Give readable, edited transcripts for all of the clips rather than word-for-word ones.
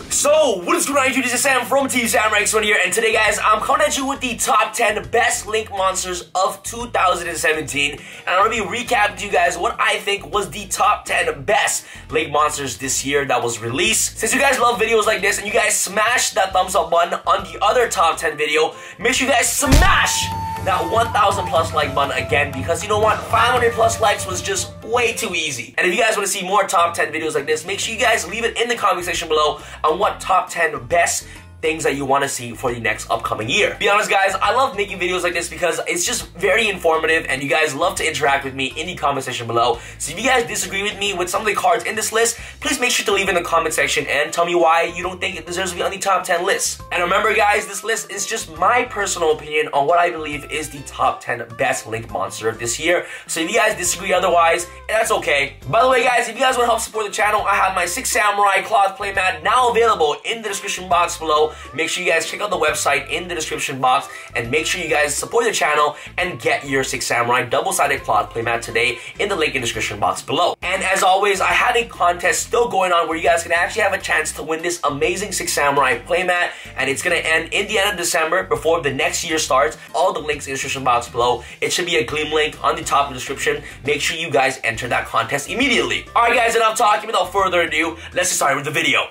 So, what is going on YouTube? This is Sam from TeamSamuraiX1 here, and today guys, I'm coming at you with the top 10 best Link monsters of 2017, and I'm going to be recapping to you guys what I think was the top 10 best Link monsters this year that was released. Since you guys love videos like this, and you guys smash that thumbs up button on the other top 10 video, make sure you guys smash that 1,000 plus like button again, because you know what, 500 plus likes was just way too easy. And if you guys want to see more top 10 videos like this, make sure you guys leave it in the comment section below on what top 10 best things that you want to see for the next upcoming year. Be honest guys, I love making videos like this because it's just very informative and you guys love to interact with me in the comment section below. So if you guys disagree with me with some of the cards in this list, please make sure to leave in the comment section and tell me why you don't think it deserves to be on the top 10 list. And remember guys, this list is just my personal opinion on what I believe is the top 10 best Link monster this year. So if you guys disagree otherwise, that's okay. By the way guys, if you guys want to help support the channel, I have my 6 Samurai cloth playmat now available in the description box below. Make sure you guys check out the website in the description box and make sure you guys support the channel and get your 6 Samurai double-sided cloth playmat today in the link in the description box below. And as always, I have a contest still going on where you guys can actually have a chance to win this amazing 6 Samurai playmat, and it's going to end in the end of December before the next year starts. All the links in the description box below. It should be a Gleam link on the top of the description. Make sure you guys enter that contest immediately. Alright guys, enough talking. Without further ado, let's get started with the video.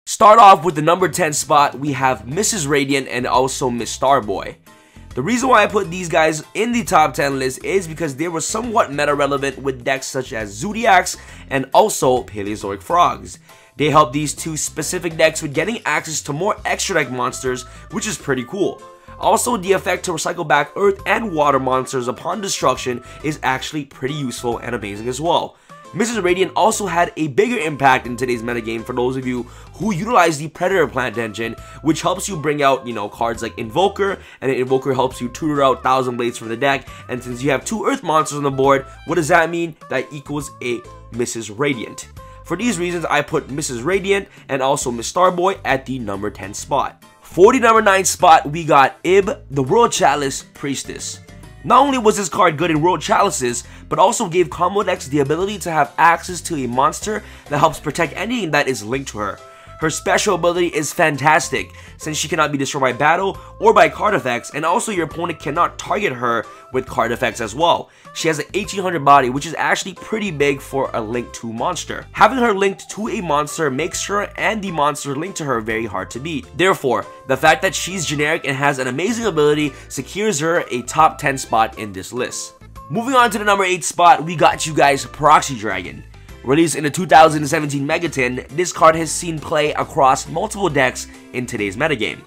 Start off with the number 10 spot, we have Mrs. Radiant and also MISTAR Boy. The reason why I put these guys in the top 10 list is because they were somewhat meta relevant with decks such as Zodiacs and also Paleozoic Frogs. They help these two specific decks with getting access to more extra deck monsters, which is pretty cool. Also, the effect to recycle back earth and water monsters upon destruction is actually pretty useful and amazing as well. Mrs. Radiant also had a bigger impact in today's metagame for those of you who utilize the Predator Plant engine, which helps you bring out, cards like Invoker, and an Invoker helps you tutor out Thousand Blades from the deck, and since you have 2 Earth monsters on the board, what does that mean? That equals a Mrs. Radiant. For these reasons, I put Mrs. Radiant and also MISTAR Boy at the number 10 spot. For the number 9 spot, we got Ib, the World Chalice Priestess. Not only was this card good in World Chalices, but also gave combo decks the ability to have access to a monster that helps protect anything that is linked to her. Her special ability is fantastic, since she cannot be destroyed by battle or by card effects, and also your opponent cannot target her with card effects as well. She has an 1800 body, which is actually pretty big for a linked to monster. Having her linked to a monster makes her and the monster linked to her very hard to beat. Therefore, the fact that she's generic and has an amazing ability secures her a top 10 spot in this list. Moving on to the number 8 spot, we got you guys Proxy Dragon. Released in the 2017 Megaton, this card has seen play across multiple decks in today's metagame.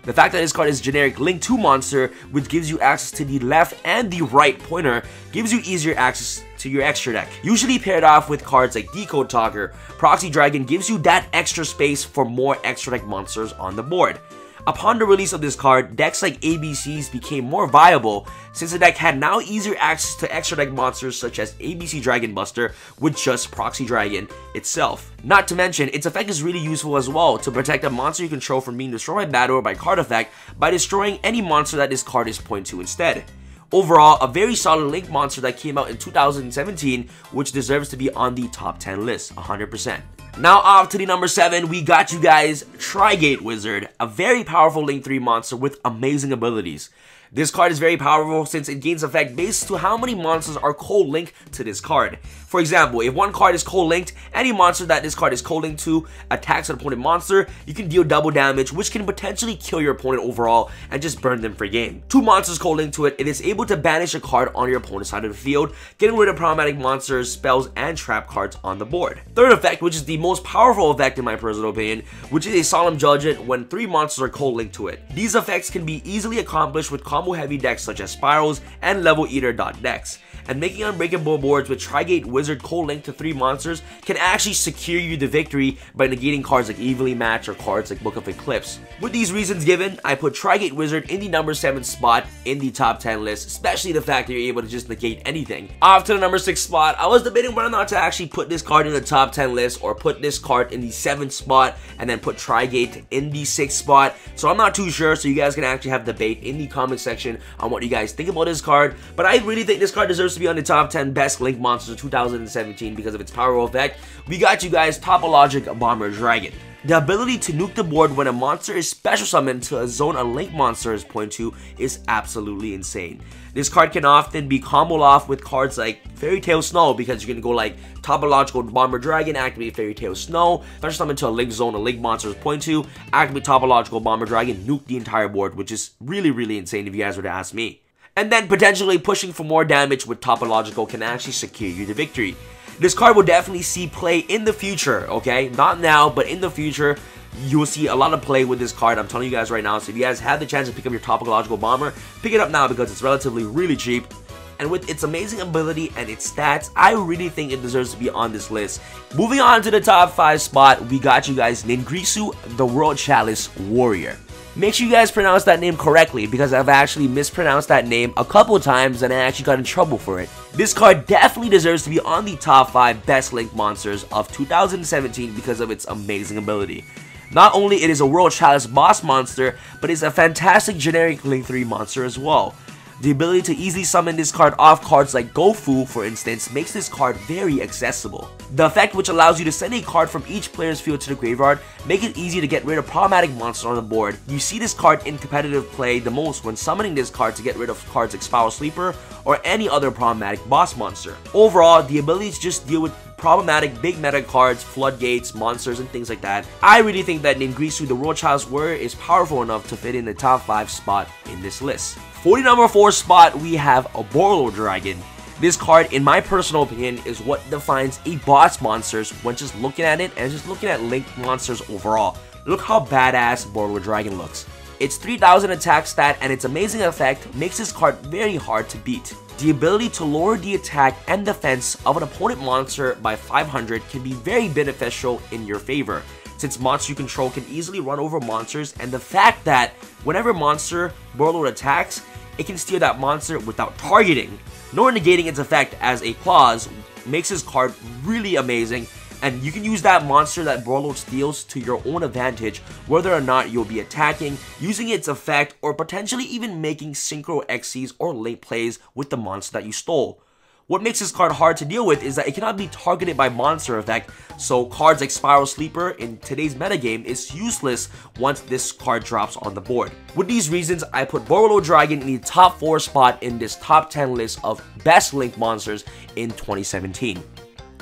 The fact that this card is generic Link 2 monster, which gives you access to the left and the right pointer, gives you easier access to your extra deck. Usually paired off with cards like Decode Talker, Proxy Dragon gives you that extra space for more extra deck monsters on the board. Upon the release of this card, decks like ABCs became more viable since the deck had now easier access to extra deck monsters such as ABC Dragon Buster with just Proxy Dragon itself. Not to mention, its effect is really useful as well to protect a monster you control from being destroyed by battle or by card effect by destroying any monster that this card is pointed to instead. Overall, a very solid Link monster that came out in 2017, which deserves to be on the top 10 list, 100%. Now off to the number 7, we got you guys TRIGATE Wizard, a very powerful Link 3 monster with amazing abilities. This card is very powerful since it gains effect based to how many monsters are co-linked to this card. For example, if one card is co-linked, any monster that this card is co-linked to attacks an opponent monster, you can deal double damage, which can potentially kill your opponent overall and just burn them for game. 2 monsters co-linked to it, it is able to banish a card on your opponent's side of the field, getting rid of problematic monsters, spells, and trap cards on the board. Third effect, which is the most powerful effect in my personal opinion, which is a Solemn Judgment when 3 monsters are co-linked to it. These effects can be easily accomplished with combo combo heavy decks such as Spirals and Level Eater decks. And making unbreakable boards with TRIGATE Wizard co-linked to 3 monsters can actually secure you the victory by negating cards like Evenly Matched or cards like Book of Eclipse. With these reasons given, I put TRIGATE Wizard in the number 7 spot in the top 10 list, especially the fact that you're able to just negate anything. Off to the number 6 spot, I was debating whether or not to actually put this card in the top 10 list or put this card in the 7th spot and then put TRIGATE in the 6th spot. So I'm not too sure, so you guys can actually have debate in the comment section on what you guys think about this card. But I really think this card deserves to be on the top 10 best Link monsters of 2017 because of its powerful effect. We got you guys TOPOLOGIC Bomber Dragon. The ability to nuke the board when a monster is special summoned to a zone a Link monster is pointed to is absolutely insane. This card can often be comboed off with cards like Fairy Tail Snow because you can go like Topological Bomber Dragon, activate Fairy Tail Snow, special summon to a Link zone a Link monster is pointed to, activate Topological Bomber Dragon, nuke the entire board, which is really insane if you guys were to ask me. And then potentially pushing for more damage with Topological can actually secure you the victory. This card will definitely see play in the future, okay? Not now, but in the future, you will see a lot of play with this card. I'm telling you guys right now. So if you guys have the chance to pick up your Topological Bomber, pick it up now because it's relatively really cheap. And with its amazing ability and its stats, I really think it deserves to be on this list. Moving on to the top 5 spot, we got you guys NINGIRSU.THE World Chalice Warrior. Make sure you guys pronounce that name correctly because I've actually mispronounced that name a couple of times and I actually got in trouble for it. This card definitely deserves to be on the top 5 best Link monsters of 2017 because of its amazing ability. Not only it is a World Chalice boss monster, but it's a fantastic generic Link 3 monster as well. The ability to easily summon this card off cards like GOUKI, for instance, makes this card very accessible. The effect, which allows you to send a card from each player's field to the graveyard, make it easy to get rid of problematic monsters on the board. You see this card in competitive play the most when summoning this card to get rid of cards like Spiral Sleeper or any other problematic boss monster. Overall, the ability to just deal with problematic big meta cards, floodgates, monsters, and things like that. I really think that NINGIRSU.THE World Chalice Warrior is powerful enough to fit in the top 5 spot in this list. For the number 4 spot, we have a BORRELOAD Dragon. This card, in my personal opinion, is what defines a boss monsters when just looking at it and just looking at Link monsters overall. Look how badass BORRELOAD Dragon looks. Its 3000 attack stat and its amazing effect makes this card very hard to beat. The ability to lower the attack and defense of an opponent monster by 500 can be very beneficial in your favor, since monster you control can easily run over monsters, and the fact that whenever monster BORRELOAD attacks, it can steal that monster without targeting, nor negating its effect as a clause, makes this card really amazing, and you can use that monster that BORRELOAD steals to your own advantage, whether or not you'll be attacking, using its effect, or potentially even making synchro XCs or late plays with the monster that you stole. What makes this card hard to deal with is that it cannot be targeted by monster effect, so cards like Spiral Sleeper in today's metagame is useless once this card drops on the board. With these reasons, I put BORRELOAD Dragon in the top 4 spot in this top 10 list of best Link monsters in 2017.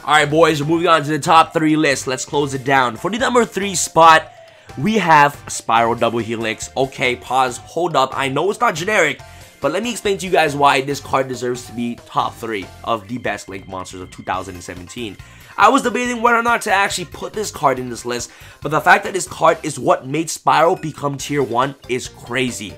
Alright boys, we're moving on to the top 3 list. Let's close it down. For the number 3 spot, we have SPYRAL Double Helix. Okay, pause, hold up. I know it's not generic, but let me explain to you guys why this card deserves to be top 3 of the best Link monsters of 2017. I was debating whether or not to actually put this card in this list, but the fact that this card is what made Spyral become tier 1 is crazy.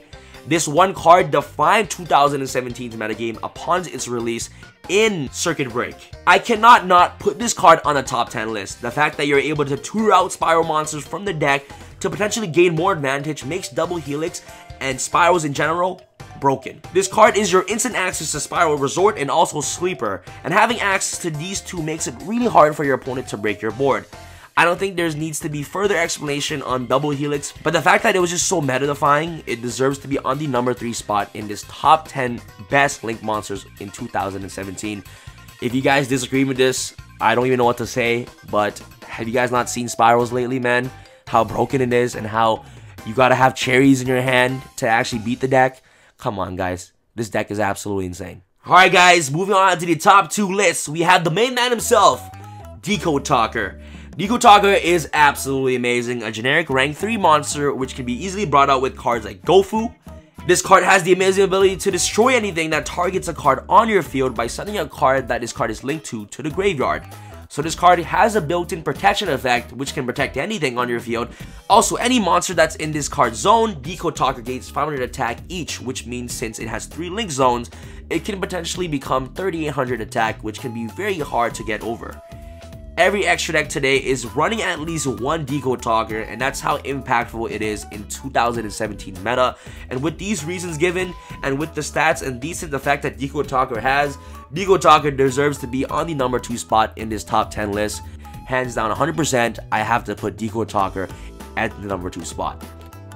This one card defined 2017's metagame upon its release in Circuit Break. I cannot not put this card on a top 10 list. The fact that you're able to tutor out Spyral monsters from the deck to potentially gain more advantage makes Double Helix and Spyrals in general broken. This card is your instant access to Spiral Resort and also Sleeper, and having access to these two makes it really hard for your opponent to break your board. I don't think there needs to be further explanation on Double Helix, but the fact that it was just so meta-defying, it deserves to be on the number 3 spot in this top 10 best Link monsters in 2017. If you guys disagree with this, I don't even know what to say, but have you guys not seen Spyrals lately, man? How broken it is and how you gotta have cherries in your hand to actually beat the deck? Come on, guys. This deck is absolutely insane. Alright, guys, moving on to the top 2 lists, we have the main man himself, Decode Talker. Decode Talker is absolutely amazing, a generic rank 3 monster which can be easily brought out with cards like GOUKI. This card has the amazing ability to destroy anything that targets a card on your field by sending a card that this card is linked to the graveyard. So this card has a built-in protection effect, which can protect anything on your field. Also, any monster that's in this card zone, DECODE Talker gains 500 attack each, which means since it has 3 link zones, it can potentially become 3800 attack, which can be very hard to get over. Every extra deck today is running at least one DECODE Talker, and that's how impactful it is in 2017 meta. And with these reasons given, and with the stats and decent effect that DECODE Talker has, DECODE Talker deserves to be on the number 2 spot in this top 10 list. Hands down 100%, I have to put DECODE Talker at the number 2 spot.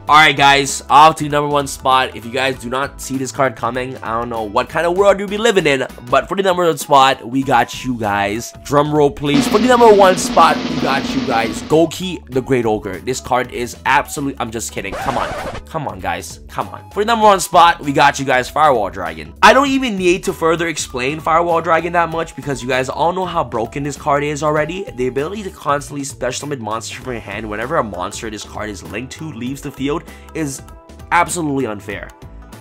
Alright guys, off to the number 1 spot. If you guys do not see this card coming, I don't know what kind of world you'll be living in, but for the number 1 spot, we got you guys. Drum roll please. For the number 1 spot, we got you guys. GOUKI, the Great Ogre. This card is absolutely, I'm just kidding. Come on guys, come on. For the number 1 spot, we got you guys Firewall Dragon. I don't even need to further explain Firewall Dragon that much because you guys all know how broken this card is already. The ability to constantly special summon monsters from your hand whenever a monster this card is linked to leaves the field is absolutely unfair.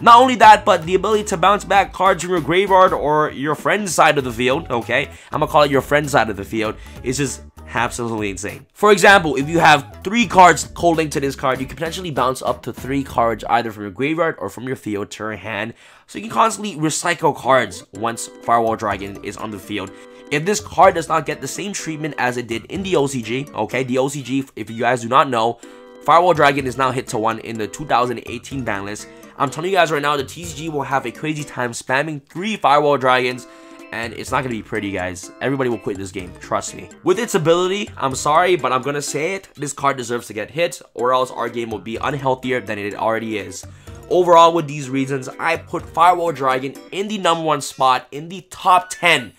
Not only that, but the ability to bounce back cards from your graveyard or your friend's side of the field, okay? I'm gonna call it your friend's side of the field, is just absolutely insane. For example, if you have 3 cards co-linked to this card, you can potentially bounce up to 3 cards either from your graveyard or from your field to your hand, so you can constantly recycle cards once Firewall Dragon is on the field. If this card does not get the same treatment as it did in the OCG, okay? The OCG, if you guys do not know, Firewall Dragon is now hit to 1 in the 2018 ban list. I'm telling you guys right now, the TCG will have a crazy time spamming 3 Firewall Dragons, and it's not going to be pretty, guys. Everybody will quit this game, trust me. With its ability, I'm sorry, but I'm going to say it, this card deserves to get hit, or else our game will be unhealthier than it already is. Overall, with these reasons, I put Firewall Dragon in the number 1 spot in the top 10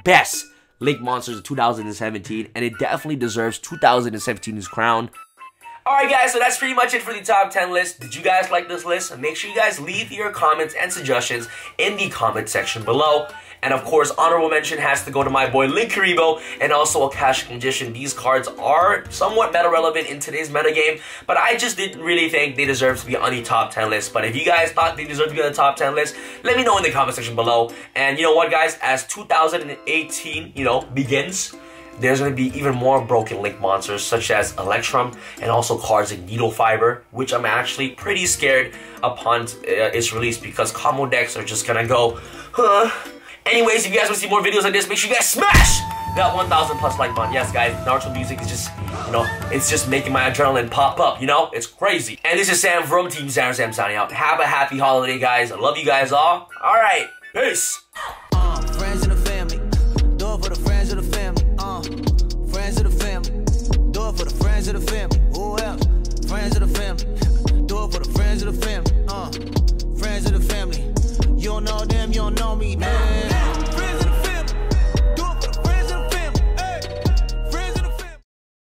best Link monsters of 2017, and it definitely deserves 2017's crown. Alright guys, so that's pretty much it for the top 10 list. Did you guys like this list? Make sure you guys leave your comments and suggestions in the comment section below. And of course, honorable mention has to go to my boy NINGIRSU, and also a cash condition. These cards are somewhat meta relevant in today's metagame, but I just didn't really think they deserve to be on the top 10 list. But if you guys thought they deserve to be on the top 10 list, let me know in the comment section below. And you know what guys, as 2018, begins, there's going to be even more broken Link monsters such as Electrum and also cards like Needle Fiber, which I'm actually pretty scared upon its release because combo decks are just going to go, huh. Anyways, if you guys want to see more videos like this, make sure you guys smash that 1,000 plus like button. Yes guys, Naruto music is just, it's just making my adrenaline pop up, it's crazy. And this is Sam from Team Sam signing out. Have a happy holiday guys. I love you guys all. Alright, peace. Friends and the family, do it for the friends of the family. Friends of the family, do it for the friends of the family. Who else? Friends of the family, do it for the friends of the family. Friends of the family, you don't know them, you don't know me, man.